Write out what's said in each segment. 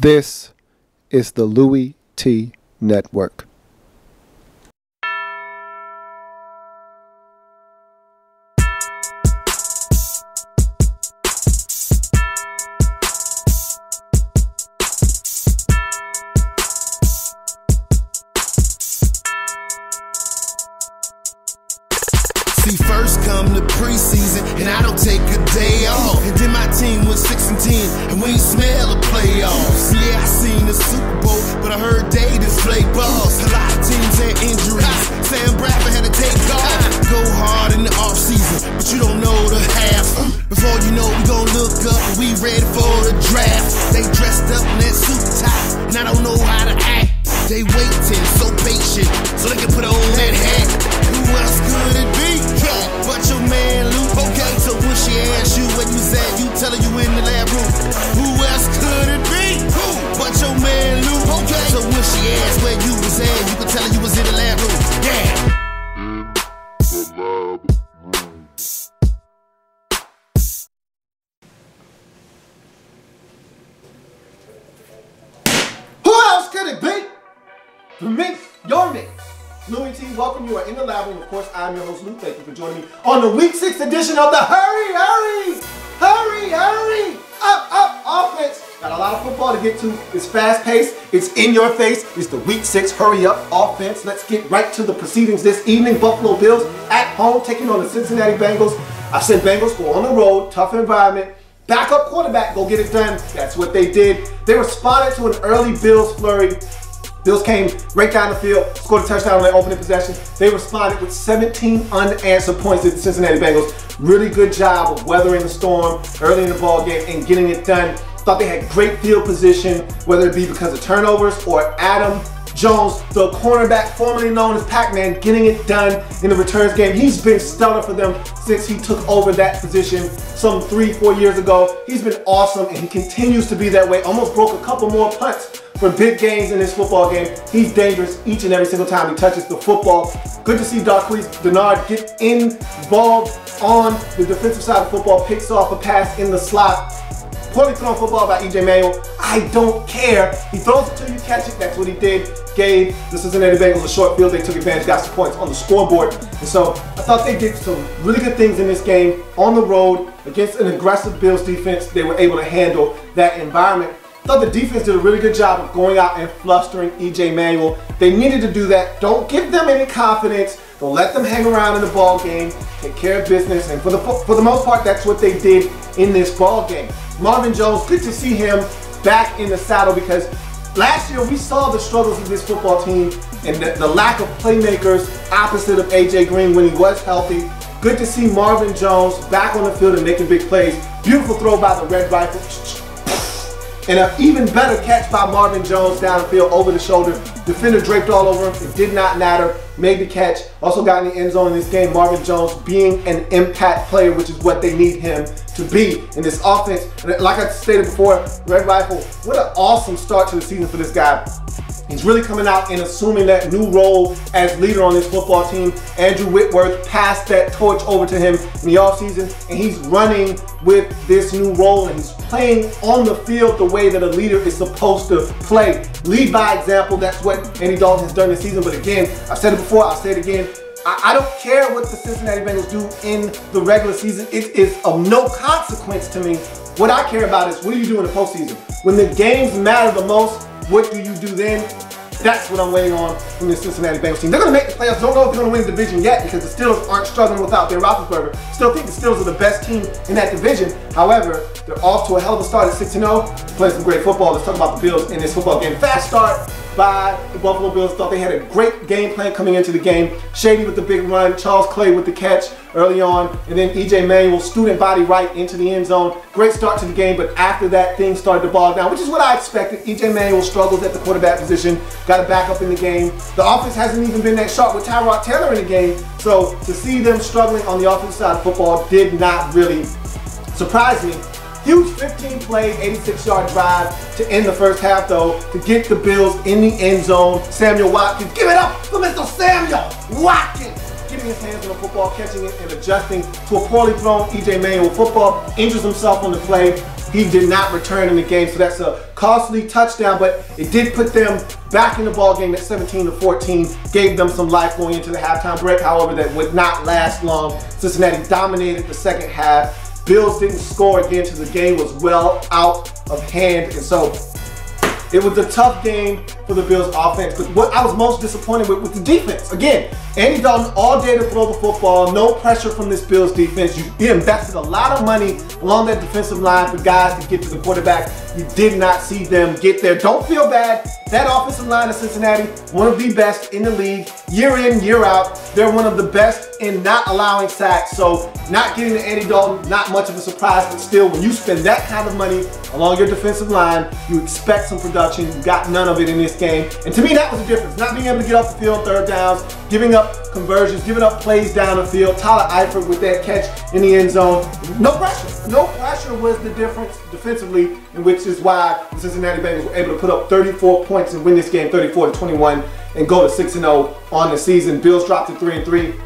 This is the Louie T Network. See, first come the preseason, and I don't take a day off. And then my team was 6-10, and we ain't smell a playoffs. Yeah, I seen the Super Bowl, but I heard they just play balls. A lot of teams had injuries. Sam Bradford had to take off. Go hard in the offseason, but you don't know the half. Before you know, we gon' look up, and we ready for the draft. They dressed up in that suit top, and I don't know how to act. They waiting, so patient, so they can put on that hat. Who else could it be? But your man Luke. Okay, so when she asks you where you at, you tell her you in the lab room. Who else could it be? Who? But your man Luke. Okay, so when she asks where you was at, you can tell her you was in the lab room. Yeah. Who else could it be? For me, your name. Louie T, welcome. You are in the lab room. Of course, I'm your host, Luke. Thank you for joining me on the Week 6 edition of the Hurry Up offense. Got a lot of football to get to. It's fast-paced. It's in your face. It's the Week 6 Hurry Up offense. Let's get right to the proceedings this evening. Buffalo Bills at home taking on the Cincinnati Bengals. I said Bengals go on the road, tough environment. Backup quarterback, go get it done. That's what they did. They responded to an early Bills flurry. Bills came right down the field, scored a touchdown on their opening possession. They responded with 17 unanswered points to the Cincinnati Bengals. Really good job of weathering the storm early in the ball game and getting it done. Thought they had great field position, whether it be because of turnovers or Adam Jones, the cornerback formerly known as Pac-Man, getting it done in the returns game. He's been stellar for them since he took over that position some 3-4 years ago. He's been awesome and he continues to be that way. Almost broke a couple more punts for big gains in this football game. He's dangerous each and every single time he touches the football. Good to see Darquise Dennard get involved on the defensive side of football, picks off a pass in the slot. Poorly thrown football by E.J. Manuel. I don't care. He throws it till you catch it. That's what he did. Gave the Cincinnati Bengals a short field. They took advantage, got some points on the scoreboard. And so I thought they did some really good things in this game on the road against an aggressive Bills defense. They were able to handle that environment. I thought the defense did a really good job of going out and flustering E.J. Manuel. They needed to do that. Don't give them any confidence. Don't let them hang around in the ball game. Take care of business. And for the most part, that's what they did in this ball game. Marvin Jones, good to see him back in the saddle because last year we saw the struggles of this football team and the lack of playmakers opposite of A.J. Green when he was healthy. Good to see Marvin Jones back on the field and making big plays. Beautiful throw by the Red Rifle. And an even better catch by Marvin Jones downfield over the shoulder. Defender draped all over him. It did not matter. Made the catch. Also got in the end zone in this game. Marvin Jones being an impact player, which is what they need him to be in this offense. And like I stated before, Red Rifle, what an awesome start to the season for this guy. He's really coming out and assuming that new role as leader on this football team. Andrew Whitworth passed that torch over to him in the offseason, and he's running with this new role, and he's playing on the field the way that a leader is supposed to play. Lead by example. That's what Andy Dalton has done this season. But again, I've said it before, I'll say it again. I don't care what the Cincinnati Bengals do in the regular season. It is of no consequence to me. What I care about is what do you do in the postseason? When the games matter the most, what do you do then? That's what I'm waiting on from the Cincinnati Bengals team. They're going to make the playoffs. Don't know if they're going to win the division yet because the Steelers aren't struggling without Ben Roethlisberger. Still think the Steelers are the best team in that division. However, they're off to a hell of a start at 6-0. Playing some great football. Let's talk about the Bills in this football game. Fast start by the Buffalo Bills. Thought they had a great game plan coming into the game. Shady with the big run. Charles Clay with the catch early on. And then E.J. Manuel, student body right into the end zone. Great start to the game, but after that, things started to bog down, which is what I expected. E.J. Manuel struggles at the quarterback position. Got to back up in the game. The offense hasn't even been that sharp with Tyrod Taylor in the game. So to see them struggling on the offensive side of football did not really surprise me. Huge 15-play, 86-yard drive to end the first half, though, to get the Bills in the end zone. Samuel Watkins, give it up for Mr. Samuel Watkins, getting getting his hands on the football, catching it, and adjusting to a poorly thrown E.J. Manuel football, injures himself on the play. He did not return in the game, so that's a costly touchdown, but it did put them back in the ball game at 17-14, gave them some life going into the halftime break. However, that would not last long. Cincinnati dominated the second half. Bills didn't score again until the game was well out of hand, and so it was a tough game for the Bills offense, but what I was most disappointed with was the defense. Again, Andy Dalton all day to throw the football, no pressure from this Bills defense. You invested a lot of money along that defensive line for guys to get to the quarterback. You did not see them get there. Don't feel bad. That offensive line of Cincinnati, one of the best in the league, year in, year out. They're one of the best in not allowing sacks, so not getting to Andy Dalton, not much of a surprise, but still, when you spend that kind of money along your defensive line, you expect some production. You got none of it in this game, and to me, that was the difference. Not being able to get off the field on third downs, giving up conversions, giving up plays down the field. Tyler Eifert with that catch in the end zone. No pressure. No pressure was the difference defensively, and which is why the Cincinnati Bengals were able to put up 34 points and win this game 34-21 and go to 6-0 on the season. Bills dropped to 3-3.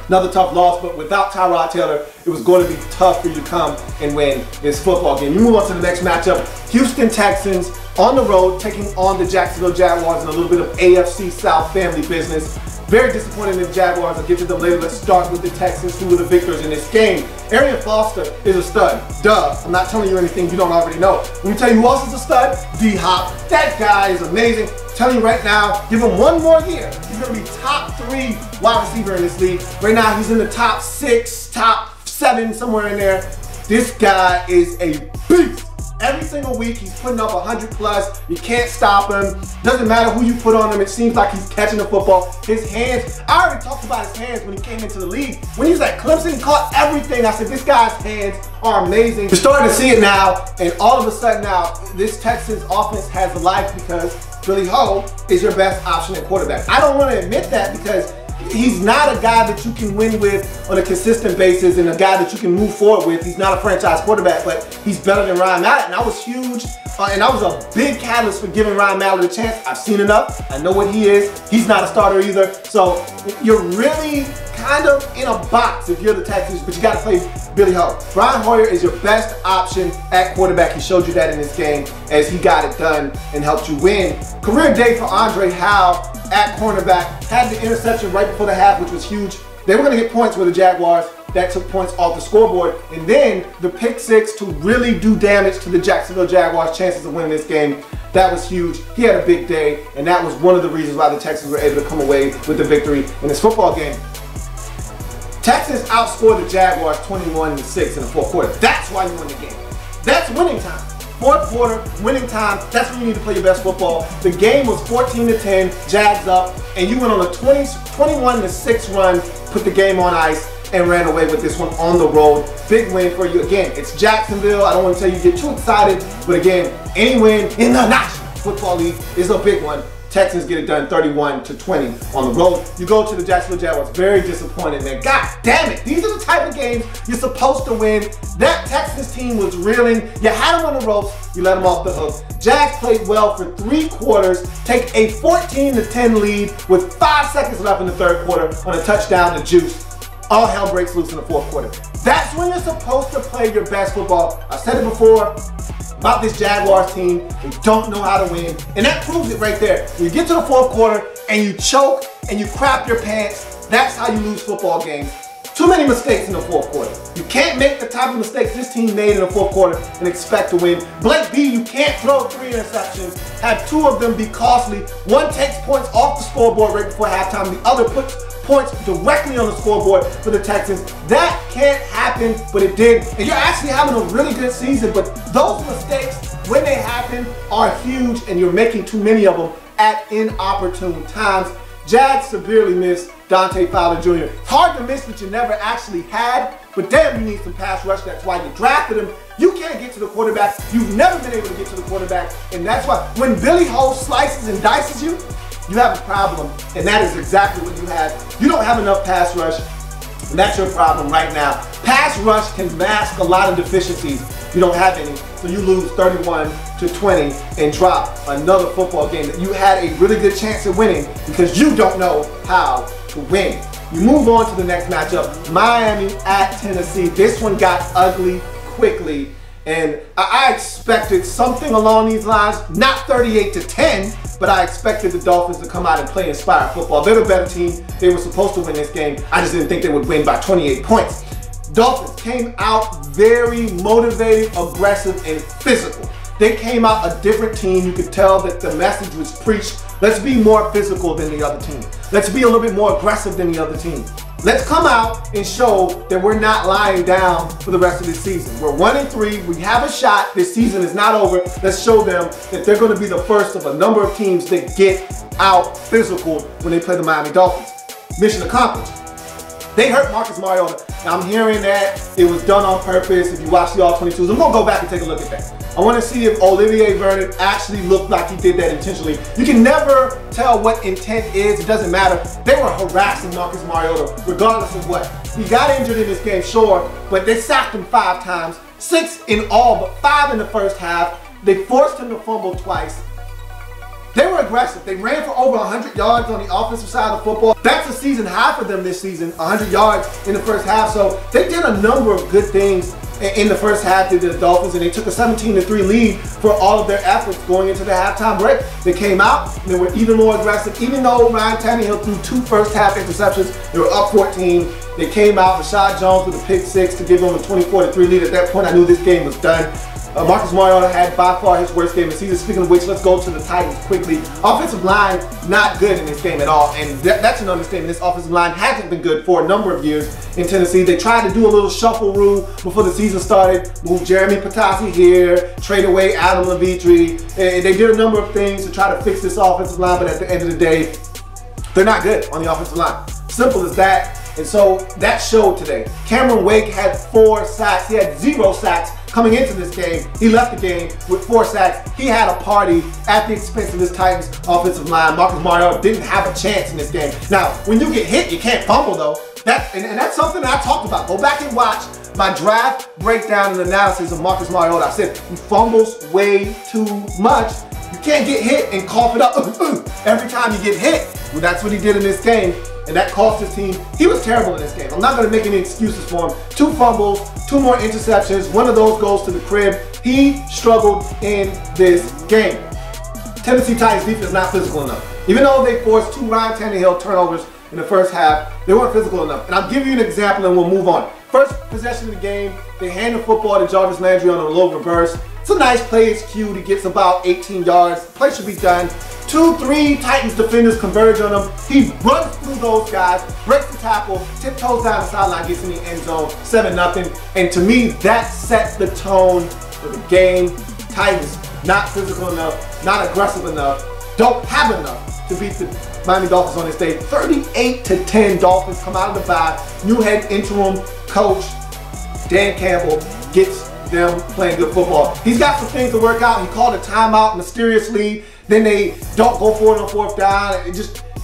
Another tough loss, but without Tyrod Taylor, it was going to be tough for you to come and win this football game. You move on to the next matchup. Houston Texans on the road taking on the Jacksonville Jaguars in a little bit of AFC South family business. Very disappointed in the Jaguars. I'll get to them later. Let's start with the Texans, who were the victors in this game. Arian Foster is a stud. Duh. I'm not telling you anything you don't already know. Let me tell you who else is a stud. D-Hop. That guy is amazing. I'm telling you right now, give him one more year. He's going to be top 3 wide receiver in this league. Right now, he's in the top 6, top 7, somewhere in there. This guy is a beast. Every single week, he's putting up 100 plus. You can't stop him. Doesn't matter who you put on him. It seems like he's catching the football. His hands, I already talked about his hands when he came into the league. When he was at Clemson, he caught everything. I said, this guy's hands are amazing. You're starting to see it now, and all of a sudden now, this Texans offense has a life because Billy Ho is your best option at quarterback. I don't want to admit that because he's not a guy that you can win with on a consistent basis and a guy that you can move forward with. He's not a franchise quarterback, but he's better than Ryan Mallett. And I was huge, and I was a big catalyst for giving Ryan Mallett a chance. I've seen enough. I know what he is. He's not a starter either. So you're really kind of in a box if you're the Texans, but you got to play Billy Ho. Brian Hoyer is your best option at quarterback. He showed you that in this game as he got it done and helped you win. Career day for Andre Howe at cornerback. Had the interception right before the half, which was huge. They were going to get points with the Jaguars. That took points off the scoreboard. And then the pick 6 to really do damage to the Jacksonville Jaguars' chances of winning this game. That was huge. He had a big day, and that was one of the reasons why the Texans were able to come away with the victory in this football game. Texans outscored the Jaguars 21-6 in the fourth quarter. That's why you won the game. That's winning time. Fourth quarter, winning time, that's when you need to play your best football. The game was 14-10, Jags up, and you went on a 21-6 run, put the game on ice, and ran away with this one on the road. Big win for you. Again, it's Jacksonville. I don't want to tell you get too excited, but again, any win in the National Football League is a big one. Texans get it done 31-20 on the road. You go to the Jacksonville Jaguars, very disappointed, man. God damn it. These are the type of games you're supposed to win. That Texans team was reeling. You had them on the ropes, you let them off the hook. Jags played well for 3 quarters, take a 14-10 lead with 5 seconds left in the third quarter on a touchdown to Juice. All hell breaks loose in the fourth quarter. That's when you're supposed to play your best football. I've said it before about this Jaguars team. They don't know how to win. And that proves it right there. When you get to the fourth quarter and you choke and you crap your pants, that's how you lose football games. Too many mistakes in the fourth quarter. You can't make the type of mistakes this team made in the fourth quarter and expect to win. Blake B, you can't throw 3 interceptions, have 2 of them be costly. One takes points off the scoreboard right before halftime. The other puts points directly on the scoreboard for the Texans. That can't happen, but it did. And you're actually having a really good season, but those mistakes, when they happen, are huge, and you're making too many of them at inopportune times. Jags severely missed Dante Fowler Jr. It's hard to miss what you never actually had, but damn, you need some pass rush. That's why you drafted him. You can't get to the quarterback. You've never been able to get to the quarterback, and that's why when Billy Ho slices and dices you, you have a problem, and that is exactly what you have. You don't have enough pass rush, and that's your problem right now. Pass rush can mask a lot of deficiencies. You don't have any, so you lose 31-20 and drop another football game that you had a really good chance of winning because you don't know how to win. You move on to the next matchup, Miami at Tennessee. This one got ugly quickly, and I expected something along these lines, not 38-10, but I expected the Dolphins to come out and play inspired football. They're the better team. They were supposed to win this game. I just didn't think they would win by 28 points. Dolphins came out very motivated, aggressive, and physical. They came out a different team. You could tell that the message was preached. Let's be more physical than the other team. Let's be a little bit more aggressive than the other team. Let's come out and show that we're not lying down for the rest of this season. We're 1-3. We have a shot. This season is not over. Let's show them that they're going to be the first of a number of teams that get out physical when they play the Miami Dolphins. Mission accomplished. They hurt Marcus Mariota. Now I'm hearing that it was done on purpose. If you watch the All-22s, I'm going to go back and take a look at that. I want to see if Olivier Vernon actually looked like he did that intentionally. You can never tell what intent is. It doesn't matter. They were harassing Marcus Mariota regardless of what. He got injured in this game, sure, but they sacked him 5 times. 6 in all, but 5 in the first half. They forced him to fumble twice. They were aggressive. They ran for over 100 yards on the offensive side of football. That's a season high for them this season, 100 yards in the first half. So they did a number of good things in the first half to the Dolphins, and they took a 17-3 lead for all of their efforts going into the halftime break. They came out and they were even more aggressive. Even though Ryan Tannehill threw 2 first-half interceptions, they were up 14. They came out, Rashad Jones with a pick 6 to give them a 24-3 lead. At that point, I knew this game was done. Marcus Mariota had by far his worst game of the season. Speaking of which, let's go to the Titans quickly. Offensive line, not good in this game at all. And that's an understatement. This offensive line hasn't been good for a number of years in Tennessee. They tried to do a little shuffle rule before the season started. Move Jeremy Patasi here, trade away Adam Levitri. And they did a number of things to try to fix this offensive line, but at the end of the day, they're not good on the offensive line. Simple as that. And so that showed today. Cameron Wake had 4 sacks. He had 0 sacks coming into this game. He left the game with 4 sacks. He had a party at the expense of this Titans offensive line. Marcus Mariota didn't have a chance in this game. Now, when you get hit, you can't fumble though. And that's something that I talked about. Go back and watch my draft breakdown and analysis of Marcus Mariota. I said he fumbles way too much. You can't get hit and cough it up every time you get hit. Well, that's what he did in this game. And that cost his team. He was terrible in this game. I'm not going to make any excuses for him. 2 fumbles, 2 more interceptions. 1 of those goes to the crib. He struggled in this game. Tennessee Titans defense not physical enough. Even though they forced 2 Ryan Tannehill turnovers in the first half, they weren't physical enough. And I'll give you an example and we'll move on. First possession of the game, they hand the football to Jarvis Landry on a low reverse. It's a nice play. It's cute. He gets about 18 yards. Play should be done. 2-3 Titans defenders converge on him. He runs through those guys, breaks the tackle, tiptoes down the sideline, gets in the end zone, 7-0. And to me, that set the tone for the game. Titans not physical enough, not aggressive enough, don't have enough to beat the Miami Dolphins on this day. 38-10 Dolphins come out of the bye. New head interim coach Dan Campbell gets them playing good football. He's got some things to work out. He called a timeout mysteriously. Then they don't go for it on 4th down.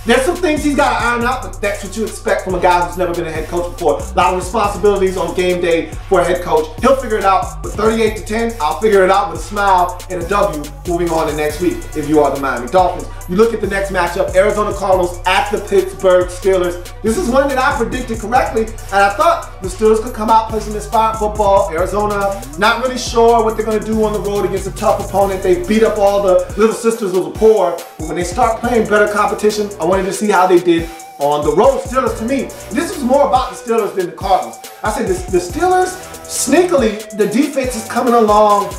There's some things he's got to iron out, but that's what you expect from a guy who's never been a head coach before. A lot of responsibilities on game day for a head coach. He'll figure it out. But 38-10, I'll figure it out with a smile and a W moving on to next week if you are the Miami Dolphins. You look at the next matchup, Arizona Cardinals at the Pittsburgh Steelers. This is one that I predicted correctly, and I thought the Steelers could come out play some inspired football. Arizona, not really sure what they're going to do on the road against a tough opponent. They beat up all the little sisters of the poor, but when they start playing better competition, I wanted to see how they did on the road. Steelers, to me, this was more about the Steelers than the Cardinals. I said the Steelers, sneakily, the defense is coming along.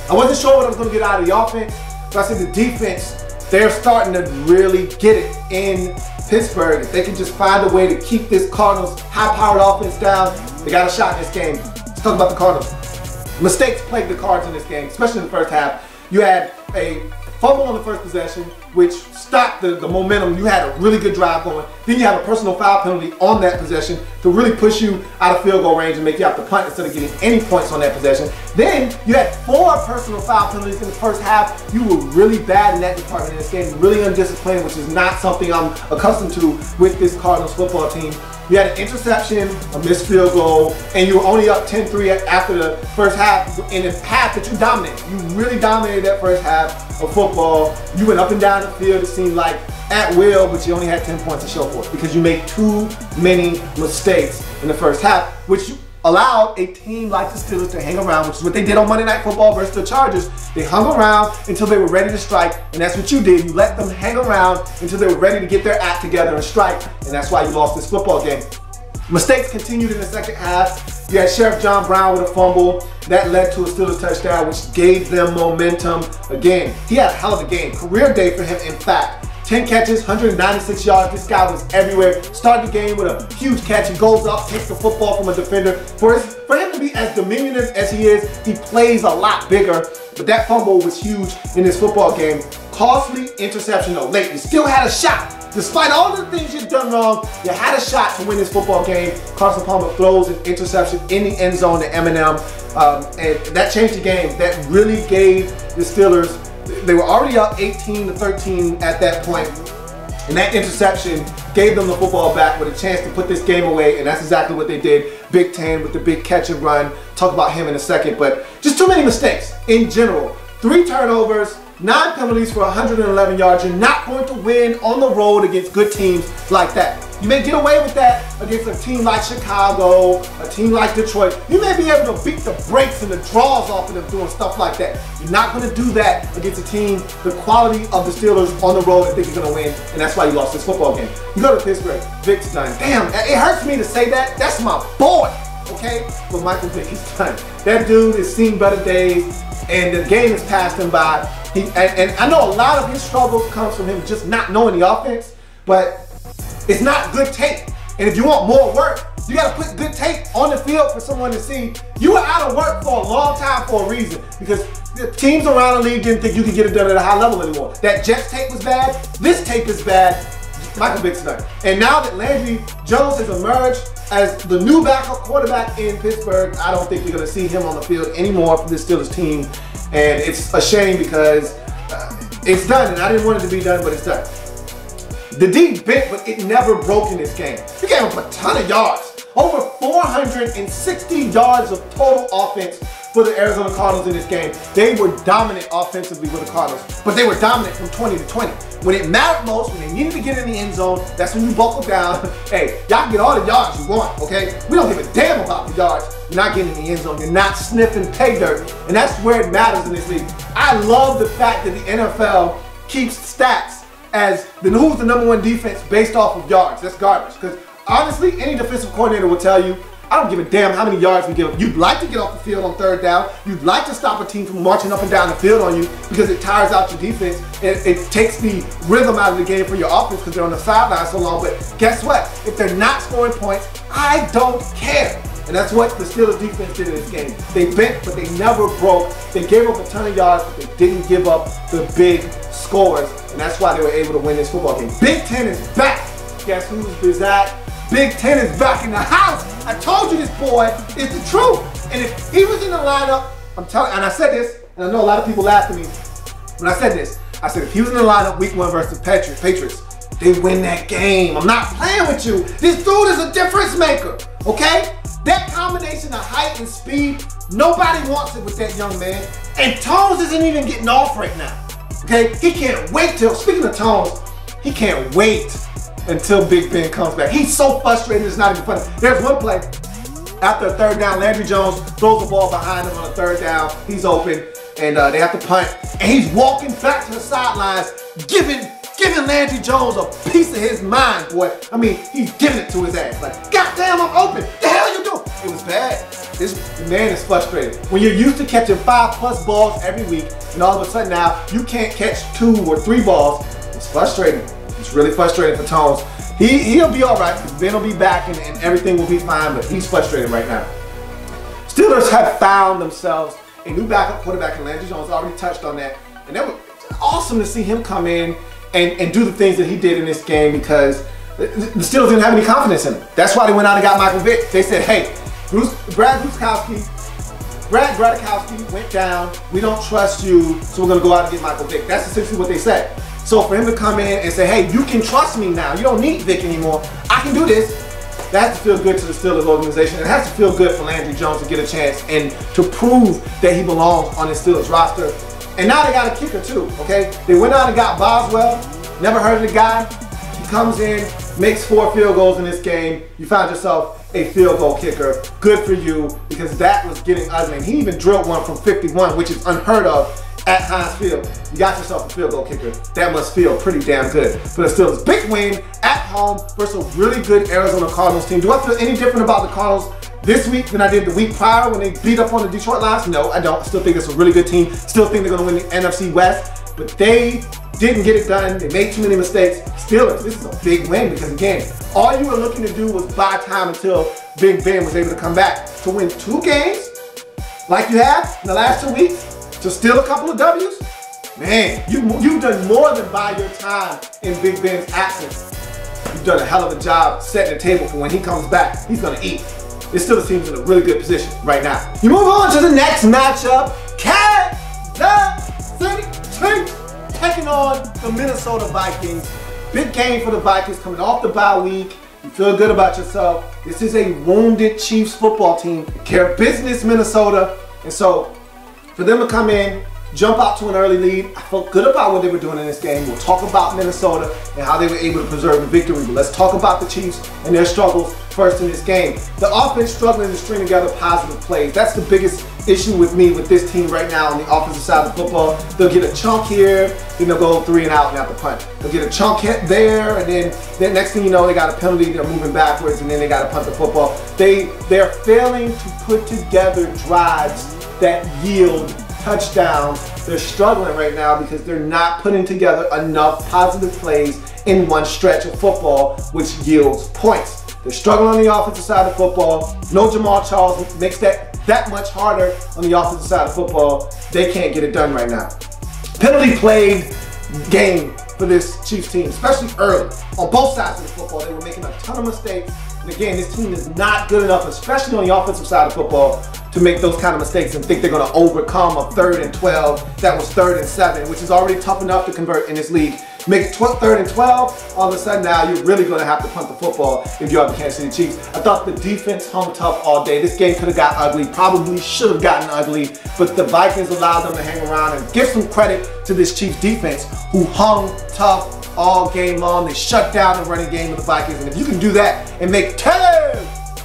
I wasn't sure what I was going to get out of the offense, but I said the defense, they're starting to really get it in Pittsburgh. If they can just find a way to keep this Cardinals high-powered offense down, they got a shot in this game. Let's talk about the Cardinals. Mistakes plagued the Cards in this game, especially in the first half. You had a fumble on the first possession, which stopped the momentum. You had a really good drive going. Then you have a personal foul penalty on that possession to really push you out of field goal range and make you have to punt instead of getting any points on that possession. Then you had 4 personal foul penalties in the first half. You were really bad in that department in this game, really undisciplined, which is not something I'm accustomed to with this Cardinals football team. You had an interception, a missed field goal, and you were only up 10-3 after the first half in a half that you dominated. You really dominated that first half of football. You went up and down the field, it seemed like, at will, but you only had 10 points to show for it because you made too many mistakes in the first half, which allowed a team like the Steelers to hang around, which is what they did on Monday Night Football versus the Chargers. They hung around until they were ready to strike, and that's what you did. You let them hang around until they were ready to get their act together and strike, and that's why you lost this football game. Mistakes continued in the second half. You had Sheriff John Brown with a fumble. That led to a Steelers touchdown, which gave them momentum. Again, he had a hell of a game. Career day for him, in fact. 10 catches, 196 yards. This guy was everywhere. Started the game with a huge catch. He goes up, takes the football from a defender. For him to be as diminutive as he is, he plays a lot bigger. But that fumble was huge in this football game. Costly interception though, late. You still had a shot. Despite all the things you've done wrong, you had a shot to win this football game. Carson Palmer throws an interception in the end zone to Eminem, and that changed the game. That really gave the Steelers, they were already up 18-13 at that point, and that interception gave them the football back with a chance to put this game away, and that's exactly what they did. Big Ten with the big catch and run. Talk about him in a second, but just too many mistakes in general. 3 turnovers, 9 penalties for 111 yards. You're not going to win on the road against good teams like that. You may get away with that against a team like Chicago, a team like Detroit. You may be able to beat the brakes and the draws off of them doing stuff like that. You're not going to do that against a team the quality of the Steelers on the road and think you're going to win, and that's why you lost this football game. You go to Pittsburgh, Vic's done. Damn, it hurts me to say that. That's my boy, okay? But Michael Vick is done. That dude has seen better days, and the game has passed him by. And I know a lot of his struggles comes from him just not knowing the offense, but it's not good tape. And if you want more work, you got to put good tape on the field for someone to see. You were out of work for a long time for a reason, because the teams around the league didn't think you could get it done at a high level anymore. That Jets tape was bad. This tape is bad. Michael Vick's done. And now that Landry Jones has emerged as the new backup quarterback in Pittsburgh, I don't think you're going to see him on the field anymore for this Steelers team. And it's a shame because it's done, and I didn't want it to be done, but it's done. The D bit, but it never broke in this game. You gave him a ton of yards. Over 460 yards of total offense for the Arizona Cardinals in this game. They were dominant offensively with the Cardinals, but they were dominant from 20 to 20. When it mattered most, when they needed to get in the end zone, that's when you buckle down. Hey, y'all can get all the yards you want, okay? We don't give a damn about the yards. You're not getting in the end zone. You're not sniffing pay dirt, and that's where it matters in this league. I love the fact that the NFL keeps stats as who's the #1 defense based off of yards. That's garbage, because honestly, any defensive coordinator will tell you, I don't give a damn how many yards we give them. You'd like to get off the field on 3rd down. You'd like to stop a team from marching up and down the field on you because it tires out your defense. It takes the rhythm out of the game for your offense because they're on the sideline so long. But guess what? If they're not scoring points, I don't care. And that's what the Steelers defense did in this game. They bent, but they never broke. They gave up a ton of yards, but they didn't give up the big scores. And that's why they were able to win this football game. Big Ten is back. Guess who's back? Big Ten is back in the house. I told you this boy is the truth. And if he was in the lineup, I'm telling, and I said this, and I know a lot of people laughed at me when I said this. I said if he was in the lineup week 1 versus the Patriots, they win that game. I'm not playing with you. This dude is a difference maker, okay? That combination of height and speed, nobody wants it with that young man. And Tones isn't even getting off right now, okay? He can't wait till, speaking of Tones, he can't wait until Big Ben comes back. He's so frustrated, it's not even funny. There's one play, after a 3rd down, Landry Jones throws the ball behind him on a 3rd down. He's open, and they have to punt. And he's walking back to the sidelines, giving Landry Jones a piece of his mind, boy. I mean, he's giving it to his ass. Like, goddamn, I'm open. The hell you doing? It was bad. This man is frustrated. When you're used to catching 5+ balls every week, and all of a sudden now, you can't catch 2 or 3 balls, it's frustrating. It's really frustrating for Tones. He'll be all right. Ben will be back and everything will be fine, but he's frustrated right now. Steelers have found themselves a new backup quarterback, and Landry Jones already touched on that. And that was awesome to see him come in and do the things that he did in this game, because the Steelers didn't have any confidence in him. That's why they went out and got Michael Vick. They said, hey, Brad Gradkowski went down. We don't trust you, so we're going to go out and get Michael Vick. That's essentially what they said. So for him to come in and say, hey, you can trust me now. You don't need Vick anymore. I can do this. That has to feel good to the Steelers organization. It has to feel good for Landry Jones to get a chance and to prove that he belongs on the Steelers roster. And now they got a kicker too, okay? They went out and got Boswell. Never heard of the guy. He comes in, makes 4 field goals in this game. You found yourself a field goal kicker. Good for you, because that was getting ugly. And he even drilled one from 51, which is unheard of at Heinz Field. You got yourself a field goal kicker. That must feel pretty damn good. But it's still a big win at home versus a really good Arizona Cardinals team. Do I feel any different about the Cardinals this week than I did the week prior when they beat up on the Detroit Lions? No, I don't. I still think it's a really good team. Still think they're gonna win the NFC West, but they didn't get it done. They made too many mistakes. Still, this is a big win because again, all you were looking to do was buy time until Big Ben was able to come back. To win 2 games like you have in the last 2 weeks, to steal a couple of W's, man, you've done more than buy your time in Big Ben's absence. You've done a hell of a job setting the table for when he comes back. He's gonna eat. It still seems in a really good position right now. You move on to the next matchup. Kansas City Chiefs taking on the Minnesota Vikings. Big game for the Vikings coming off the bye week. You feel good about yourself. This is a wounded Chiefs football team. Care of business, Minnesota. And so for them to come in, jump out to an early lead, I felt good about what they were doing in this game. We'll talk about Minnesota and how they were able to preserve the victory, but let's talk about the Chiefs and their struggles first in this game. The offense struggling to string together positive plays. That's the biggest issue with me with this team right now on the offensive side of the football. They'll get a chunk here, then they'll go 3 and out and have to punt. They'll get a chunk hit there, and then next thing you know, they got a penalty, they're moving backwards, and then they got to punt the football. They're failing to put together drives that yield touchdowns. They're struggling right now because they're not putting together enough positive plays in one stretch of football, which yields points. They're struggling on the offensive side of football. No Jamal Charles makes that much harder on the offensive side of football. They can't get it done right now. Penalty played game for this Chiefs team, especially early. On both sides of the football, they were making a ton of mistakes. And again, this team is not good enough, especially on the offensive side of football, to make those kind of mistakes and think they're going to overcome a 3rd and 12 that was 3rd and 7, which is already tough enough to convert in this league. Make it 3rd and 12, all of a sudden now you're really going to have to punt the football if you are the Kansas City Chiefs. I thought the defense hung tough all day. This game could have got ugly, probably should have gotten ugly, but the Vikings allowed them to hang around, and give some credit to this Chiefs defense who hung tough all game long. They shut down the running game of the Vikings, and if you can do that and make Taylor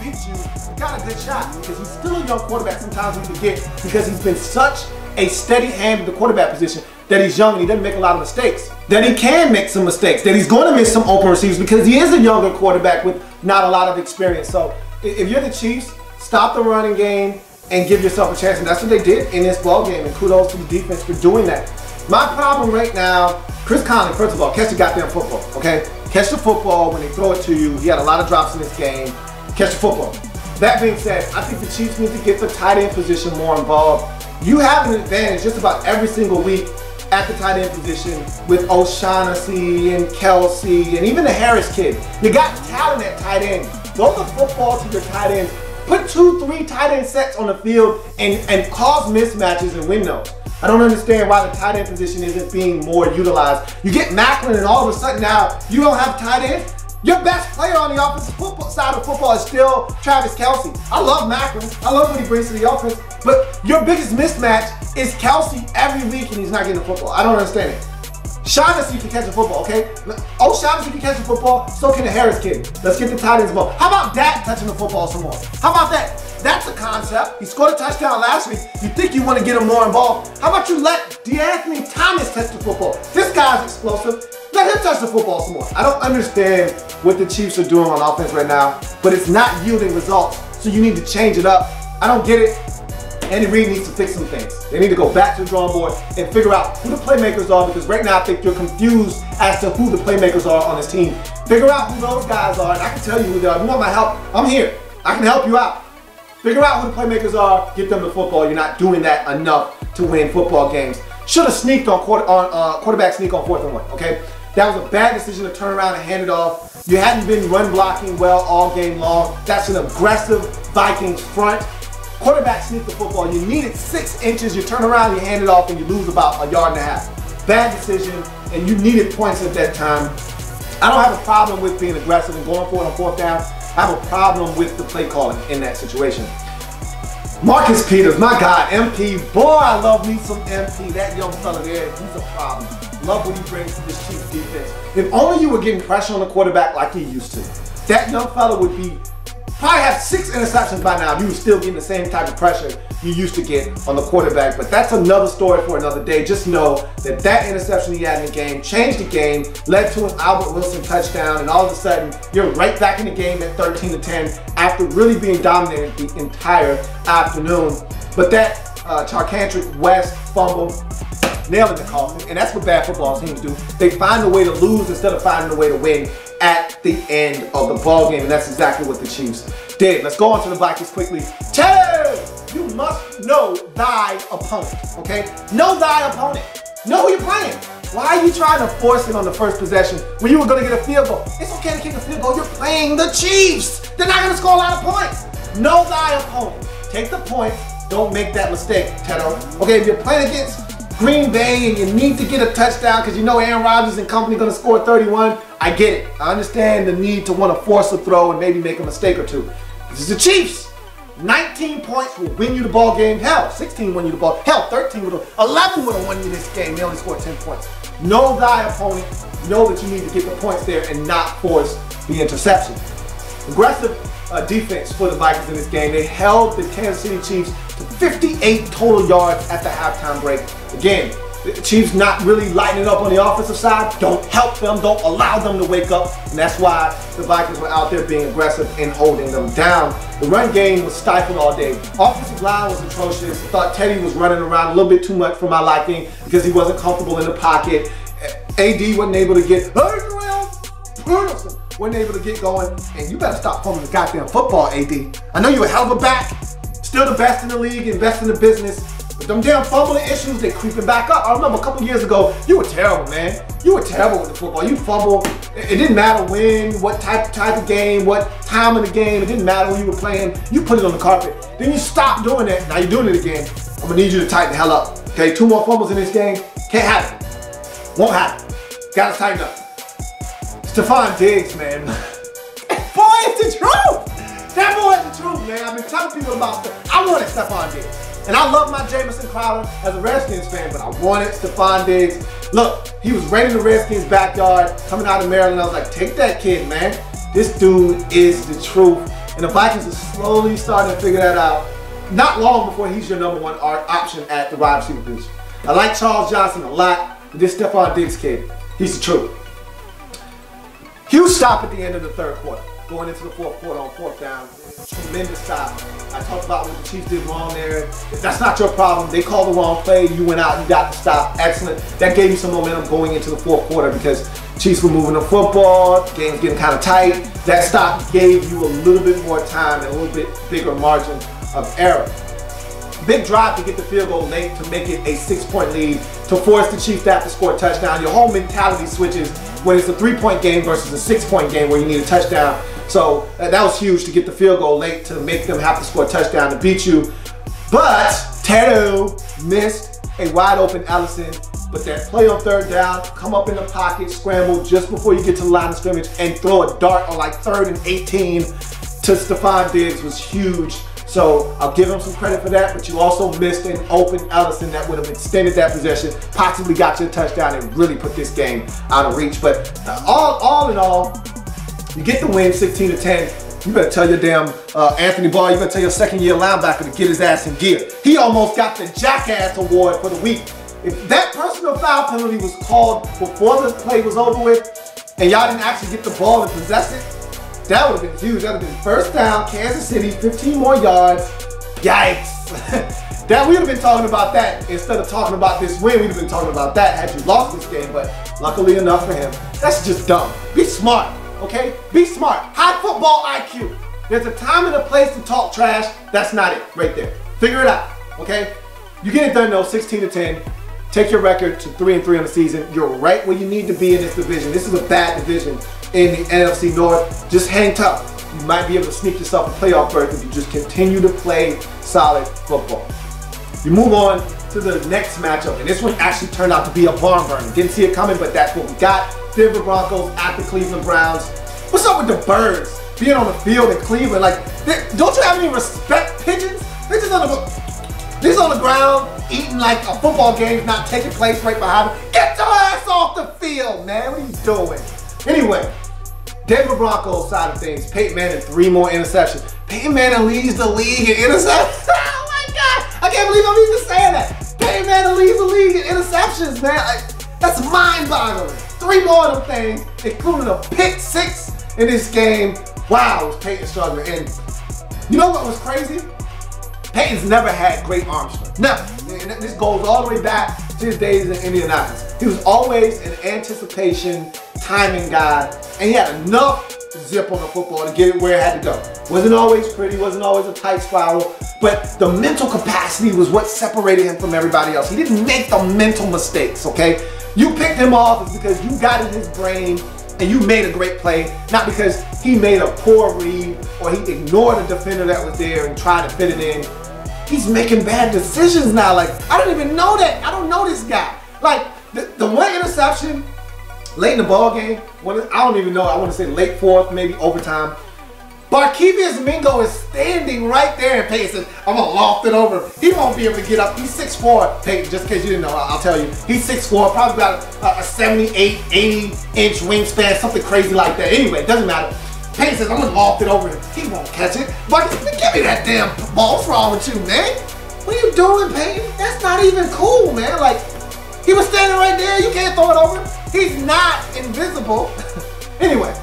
beat you, you got a good shot, because he's still a young quarterback. Sometimes we forget, because he's been such a steady hand at the quarterback position, that he's young and he doesn't make a lot of mistakes. That he can make some mistakes, that he's going to miss some open receivers because he is a younger quarterback with not a lot of experience. So if you're the Chiefs, stop the running game and give yourself a chance. And that's what they did in this ball game, and kudos to the defense for doing that. My problem right now, Chris Conley, first of all, catch the goddamn football, okay? Catch the football when they throw it to you. He had a lot of drops in this game. Catch the football. That being said, I think the Chiefs need to get the tight end position more involved. You have an advantage just about every single week at the tight end position with O'Shaughnessy and Kelsey and even the Harris kid. You got talent at tight end. Throw the football to your tight ends. Put 2-3 tight end sets on the field and cause mismatches and win those. I don't understand why the tight end position isn't being more utilized. You get Macklin and all of a sudden now you don't have tight ends. Your best player on the offensive side of football is still Travis Kelce. I love Macklin. I love what he brings to the offense. But your biggest mismatch is Kelce every week and he's not getting the football. I don't understand it. Shaughnessy can catch a football, okay? Shaughnessy can catch a football, so can the Harris kid. Let's get the tight ends involved. How about Dak touching the football some more? How about that? That's a concept. He scored a touchdown last week. You think you want to get him more involved. How about you let DeAnthony Thomas touch the football? This guy's explosive. Let him touch the football some more. I don't understand what the Chiefs are doing on offense right now, but it's not yielding results, so you need to change it up. I don't get it. Andy Reid needs to fix some things. They need to go back to the drawing board and figure out who the playmakers are, because right now I think you're confused as to who the playmakers are on this team. Figure out who those guys are, and I can tell you who they are. If you want my help, I'm here. I can help you out. Figure out who the playmakers are, get them the football. You're not doing that enough to win football games. Should have sneaked on quarterback sneak on 4th and 1, okay? That was a bad decision to turn around and hand it off. You hadn't been run blocking well all game long. That's an aggressive Vikings front. Quarterback sneak the football. You needed 6 inches. You turn around, you hand it off, and you lose about 1.5 yards. Bad decision, and you needed points at that time. I don't have a problem with being aggressive and going for it on 4th down. I have a problem with the play calling in that situation. Marcus Peters, my God, MP. Boy, I love me some MP. That young fella there, he's a problem. Love what he brings to this Chiefs defense. If only you were getting pressure on the quarterback like you used to, that young fella would be probably have 6 interceptions by now if you were still getting the same type of pressure you used to get on the quarterback. But that's another story for another day. Just know that that interception he had in the game changed the game, led to an Albert Wilson touchdown, and all of a sudden you're right back in the game at 13-10 after really being dominated the entire afternoon. But that Charcantric West fumble, nailed in the coffin, and that's what bad football teams do. They find a way to lose instead of finding a way to win at the end of the ball game, and that's exactly what the Chiefs did. Let's go on to the Vikings quickly. You must know thy opponent, okay? Know thy opponent. Know who you're playing. Why are you trying to force it on the first possession when you were going to get a field goal? It's okay to kick a field goal. You're playing the Chiefs. They're not going to score a lot of points. Know thy opponent. Take the point. Don't make that mistake, Teto. Okay, if you're playing against Green Bay and you need to get a touchdown because you know Aaron Rodgers and company going to score 31, I get it. I understand the need to want to force a throw and maybe make a mistake or two. This is the Chiefs. 19 points will win you the ball game. Hell, 16 win you the ball. Hell, 13 would have, 11 would have won you this game. They only scored 10 points. Know thy opponent. Know that you need to get the points there and not force the interception. Aggressive defense for the Vikings in this game. They held the Kansas City Chiefs to 58 total yards at the halftime break. Again, the Chiefs not really lighting it up on the offensive side. Don't help them. Don't allow them to wake up. And that's why the Vikings were out there being aggressive and holding them down. The run game was stifled all day. Offensive line was atrocious. I thought Teddy was running around a little bit too much for my liking because he wasn't comfortable in the pocket. AD wasn't able to get, wasn't able to get going. And you better stop fumbling the goddamn football, AD. I know you're a hell of a back. Still the best in the league and best in the business. But them damn fumbling issues, they creeping back up. I remember a couple years ago, you were terrible, man. You were terrible with the football. You fumbled. It didn't matter when, what type of game, what time of the game. It didn't matter when you were playing. You put it on the carpet. Then you stopped doing that. Now you're doing it again. I'm gonna need you to tighten the hell up. Okay, 2 more fumbles in this game. Can't happen. Won't happen. Gotta tighten up. Stephon Diggs, man. Boy, it's the truth. That boy is the truth, man. I've been telling people about that. I wanted Stephon Diggs. And I love my Jamison Crowder as a Redskins fan, but I wanted Stephon Diggs. Look, he was right in the Redskins' backyard, coming out of Maryland. I was like, take that kid, man. This dude is the truth. And the Vikings are slowly starting to figure that out. Not long before he's your #1 option at the wide receiver position. I like Charles Johnson a lot, but this Stephon Diggs kid, he's the truth. Huge stop at the end of the third quarter. Going into the fourth quarter on 4th down. Tremendous stop. I talked about what the Chiefs did wrong there. If that's not your problem, they called the wrong play, you went out, you got the stop. Excellent. That gave you some momentum going into the 4th quarter because Chiefs were moving the football, the game's getting kind of tight. That stop gave you a little bit more time and a little bit bigger margin of error. Big drive to get the field goal late to make it a 6-point lead, to force the Chiefs to have to score a touchdown. Your whole mentality switches when it's a 3-point game versus a 6-point game where you need a touchdown. So that was huge to get the field goal late to make them have to score a touchdown to beat you. But Teto missed a wide open Ellison. But that play on 3rd down, come up in the pocket, scramble just before you get to the line of scrimmage and throw a dart on like 3rd and 18 to Stephon Diggs was huge. So I'll give him some credit for that, but you also missed an open Ellison that would have extended that possession, possibly got you a touchdown and really put this game out of reach. But all in all, you get the win 16-10. You better tell your damn Anthony Barr, you better tell your 2nd-year linebacker to get his ass in gear. He almost got the Jackass Award for the week. If that personal foul penalty was called before the play was over with and y'all didn't actually get the ball and possess it, that would have been huge. That would have been 1st down, Kansas City, 15 more yards. Yikes. That we would have been talking about that instead of talking about this win. We'd have been talking about that had you lost this game, but luckily enough for him. That's just dumb. Be smart, okay? Be smart. High football IQ. There's a time and a place to talk trash. That's not it right there. Figure it out, okay? You get it done though, 16-10. Take your record to 3-3 on the season. You're right where you need to be in this division. This is a bad division in the NFC North. Just hang tough. You might be able to sneak yourself a playoff berth if you just continue to play solid football. You move on to the next matchup, and this one actually turned out to be a barn burner. Didn't see it coming, but that's what we got. Denver Broncos at the Cleveland Browns. What's up with the birds being on the field in Cleveland? Like, don't you have any respect, pigeons? They're just on the ground, eating like a football game's not taking place right behind them. Get your ass off the field, man. What are you doing? Anyway, Denver Broncos side of things, Peyton Manning, 3 more interceptions. Peyton Manning leads the league in interceptions. Oh my God, I can't believe I'm even saying that. Peyton Manning leads the league in interceptions, man. That's mind-boggling. 3 more of them things, including a pick 6 in this game. Wow, it was Peyton struggling. And you know what was crazy? Peyton's never had great arm strength. Never. And this goes all the way back to his days in Indianapolis. He was always an anticipation, timing guy, and he had enough zip on the football to get it where it had to go. Wasn't always pretty, wasn't always a tight spiral, but the mental capacity was what separated him from everybody else. He didn't make the mental mistakes, okay? You picked him off because you got in his brain and you made a great play, not because he made a poor read or he ignored a defender that was there and tried to fit it in. He's making bad decisions now. Like, I don't even know that. I don't know this guy. Like, the one interception late in the ball game, I don't even know, I want to say late 4th, maybe overtime. Barkevius Mingo is standing right there and Peyton says, I'm going to loft it over. He won't be able to get up. He's 6'4", Peyton, just in case you didn't know, I'll tell you. He's 6'4", probably about a 78, 80-inch wingspan, something crazy like that. Anyway, it doesn't matter. Peyton says, I'm going to loft it over him. He won't catch it. Barkevius, give me that damn ball. What's wrong with you, man? What are you doing, Peyton? That's not even cool, man. Like, he was standing right there. You can't throw it over him. He's not invisible. Anyway.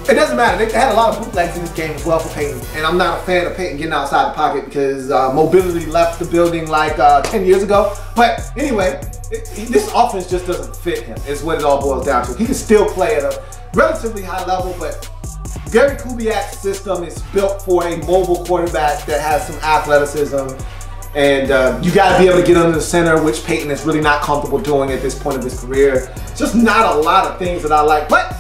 It doesn't matter. They had a lot of bootlegs in this game as well for Peyton. And I'm not a fan of Peyton getting outside the pocket because mobility left the building like 10 years ago. But anyway, this offense just doesn't fit him is what it all boils down to. He can still play at a relatively high level, but Gary Kubiak's system is built for a mobile quarterback that has some athleticism. And you got to be able to get under the center, which Peyton is really not comfortable doing at this point of his career. Just not a lot of things that I like. But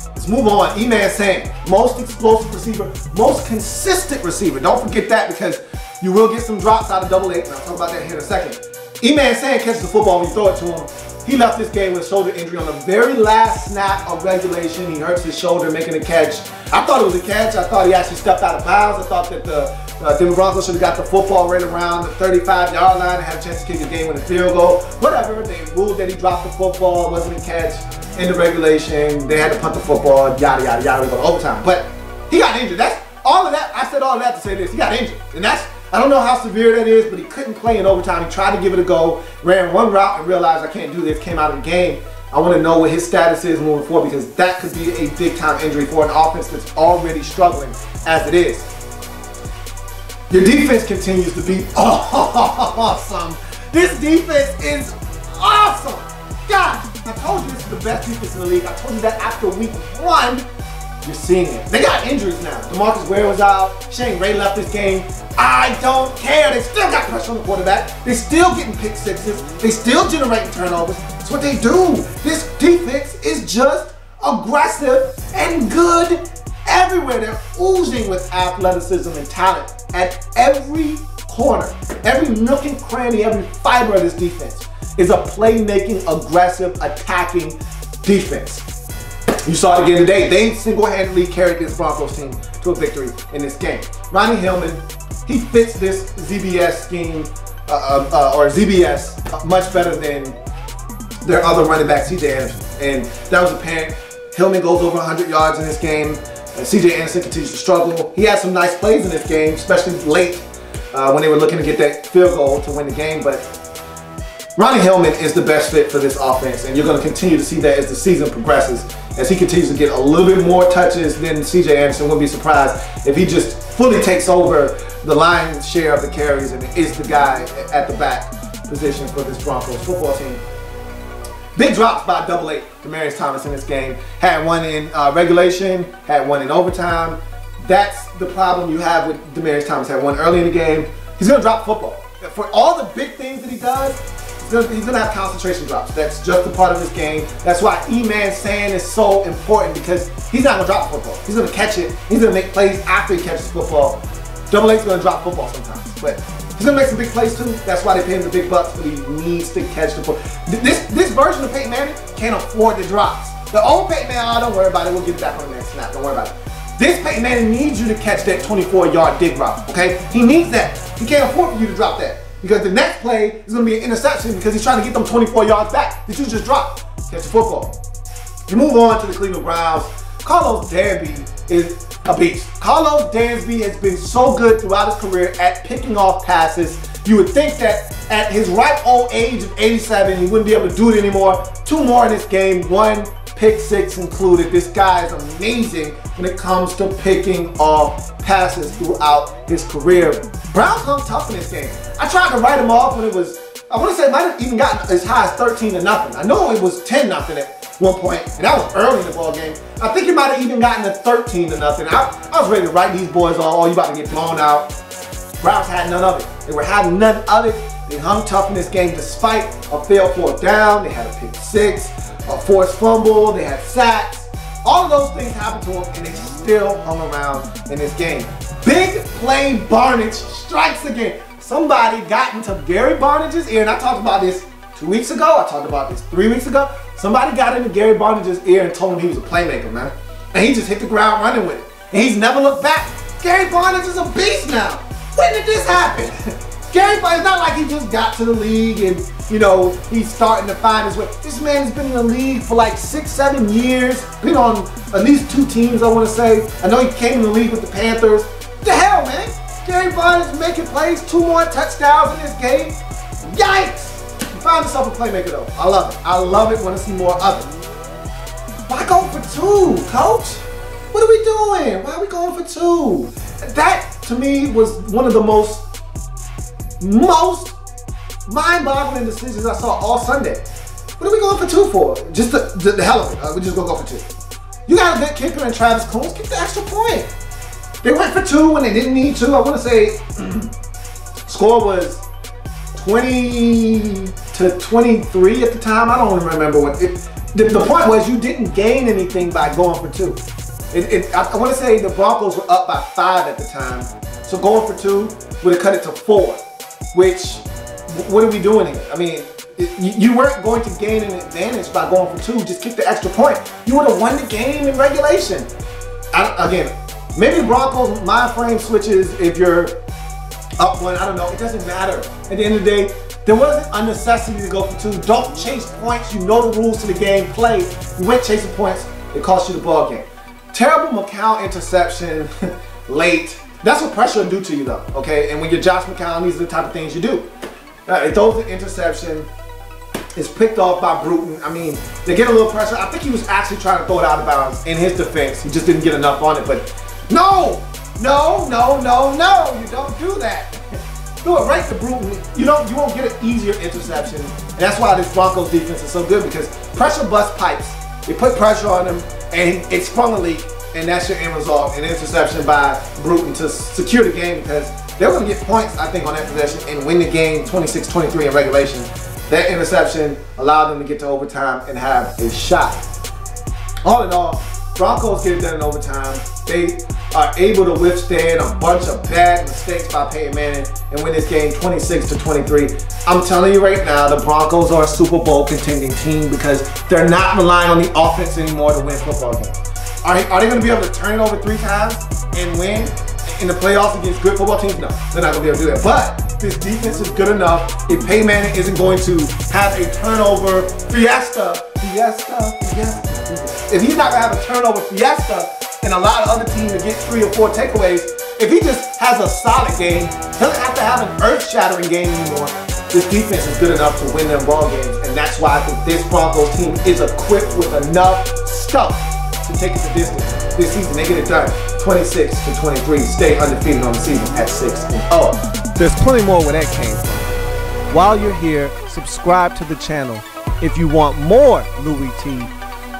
let's move on. E-Man saying, most explosive receiver, most consistent receiver. Don't forget that because you will get some drops out of double-8, and I'll talk about that here in a second. E-Man saying catches the football when you throw it to him. He left this game with a shoulder injury on the very last snap of regulation. He hurts his shoulder making a catch. I thought it was a catch. I thought he actually stepped out of bounds. I thought that the Denver Broncos should have got the football right around the 35-yard line and had a chance to kick the game with a field goal. Whatever, they ruled that he dropped the football. It wasn't a catch. In the regulation, they had to punt the football, yada, yada, yada, we go to overtime. But he got injured. That's all of that. I said all of that to say this. He got injured. And that's, I don't know how severe that is, but he couldn't play in overtime. He tried to give it a go, ran one route and realized I can't do this, came out of the game. I want to know what his status is moving forward because that could be a big-time injury for an offense that's already struggling as it is. Your defense continues to be awesome. This defense is awesome. God, I told you this is the best defense in the league. I told you that after week 1. You're seeing it. They got injuries now. DeMarcus Ware was out. Shane Ray left this game. I don't care. They still got pressure on the quarterback. They're still getting pick sixes. They still generating turnovers. That's what they do. This defense is just aggressive and good everywhere. They're oozing with athleticism and talent at every corner. Every nook and cranny, every fiber of this defense is a playmaking, aggressive, attacking defense. You saw it again today. They single-handedly carried this Broncos team to a victory in this game. Ronnie Hillman, he fits this ZBS scheme, or ZBS, much better than their other running back, C.J. Anderson. And that was apparent. Hillman goes over 100 yards in this game. C.J. Anderson continues to struggle. He had some nice plays in this game, especially late when they were looking to get that field goal to win the game. But Ronnie Hillman is the best fit for this offense, and you're going to continue to see that as the season progresses. As he continues to get a little bit more touches than C.J. Anderson, wouldn't be surprised if he just fully takes over the lion's share of the carries and is the guy at the back position for this Broncos football team. Big drops by double-8 Demaryius Thomas in this game. Had one in regulation, had one in overtime. That's the problem you have with Demaryius Thomas. Had one early in the game. He's going to drop football. For all the big things that he does, he's going to have concentration drops. That's just a part of his game. That's why E-Man saying is so important because he's not going to drop football. He's going to catch it. He's going to make plays after he catches football. Double-8's going to drop football sometimes. But he's going to make some big plays too. That's why they pay him the big bucks, but he needs to catch the football. This version of Peyton Manning can't afford the drops. The old Peyton Manning, oh, don't worry about it. We'll get it back on the next snap. Don't worry about it. This Peyton Manning needs you to catch that 24-yard dig route, okay? He needs that. He can't afford for you to drop that because the next play is going to be an interception because he's trying to get them 24 yards back that you just dropped. Catch the football. You move on to the Cleveland Browns. Carlos Dansby is a beast. Carlos Dansby has been so good throughout his career at picking off passes. You would think that at his ripe old age of 87, he wouldn't be able to do it anymore. 2 more in this game, 1 pick 6 included. This guy is amazing when it comes to picking off passes throughout his career. Browns hung tough in this game. I tried to write him off when it was, I want to say it might have even gotten as high as 13-0. I know it was 10-0 at one point, and that was early in the ball game. I think it might have even gotten to 13-0. I was ready to write these boys off. Oh, you about to get blown out. Browns had none of it. They were having none of it. They hung tough in this game despite a failed 4th down. They had a pick 6, a forced fumble. They had sacks. All of those things happened to them, and they still hung around in this game. Big play Barnage strikes again. Somebody got into Gary Barnage's ear, and I talked about this 2 weeks ago. I talked about this 3 weeks ago. Somebody got into Gary Barnage's ear and told him he was a playmaker, man. And he just hit the ground running with it. And he's never looked back. Gary Barnage is a beast now. When did this happen? Gary Barnage, it's not like he just got to the league and, you know, he's starting to find his way. This man has been in the league for like 6-7 years. Been on at least 2 teams, I want to say. I know he came in the league with the Panthers. What the hell, man? Gary Barnage making plays, 2 more touchdowns in this game. Yikes! Find yourself a playmaker though. I love it. I love it. Want to see more of it. Why go for 2, coach? What are we doing? Why are we going for 2? That to me was one of the most mind-boggling decisions I saw all Sunday. What are we going for 2 for? Just the hell of it. We're just gonna go for 2. You got a good kicker in Travis Coons. Kick the extra point. They went for 2 when they didn't need to. I want to say score was 20-23 at the time. I don't remember what the point was. You didn't gain anything by going for 2. I want to say the Broncos were up by 5 at the time. So going for 2 would have cut it to 4, which, what are we doing here? I mean, you weren't going to gain an advantage by going for 2. Just kick the extra point. You would have won the game in regulation. Again, maybe the Broncos mind frame switches if you're up 1. I don't know. It doesn't matter. At the end of the day, there wasn't a necessity to go for 2. Don't chase points. You know the rules to the game. Play. You went chasing points. It cost you the ball game. Terrible McCown interception late. That's what pressure will do to you though, okay? And when you're Josh McCown, these are the type of things you do. It throws an interception. It's picked off by Bruton. I mean, they get a little pressure. I think he was actually trying to throw it out of bounds in his defense. He just didn't get enough on it, but no! No, no, no, no! You don't do that. Do it right to Bruton. You won't get an easier interception. And that's why this Broncos defense is so good, because pressure busts pipes. They put pressure on him, and it sprung a leak, and that's your end result, an interception by Bruton to secure the game, because they were going to get points, I think, on that possession and win the game 26-23 in regulation. That interception allowed them to get to overtime and have a shot. All in all, Broncos get it done in overtime. They are able to withstand a bunch of bad mistakes by Peyton Manning and win this game 26-23. I'm telling you right now, the Broncos are a Super Bowl contending team because they're not relying on the offense anymore to win football games. Are they going to be able to turn it over 3 times and win in the playoffs against good football teams? No, they're not going to be able to do that. But this defense is good enough. If Peyton Manning isn't going to have a turnover fiesta, if he's not going to have a turnover fiesta and allow the other team to get 3 or 4 takeaways, if he just has a solid game, he doesn't have to have an earth-shattering game anymore. This defense is good enough to win them ball games, and that's why I think this Broncos team is equipped with enough stuff to take it the distance. This season, they get it done. 26-23, stay undefeated on the season at 6-0. There's plenty more where that came from. While you're here, subscribe to the channel. If you want more Louie T,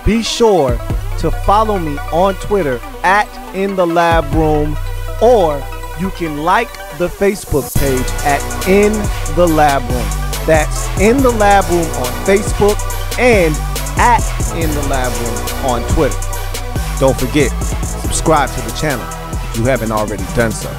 be sure to follow me on Twitter at @InTheLabRoom, or you can like the Facebook page at In the Lab Room. That's In the Lab Room on Facebook and at In the Lab Room on Twitter. Don't forget, subscribe to the channel if you haven't already done so.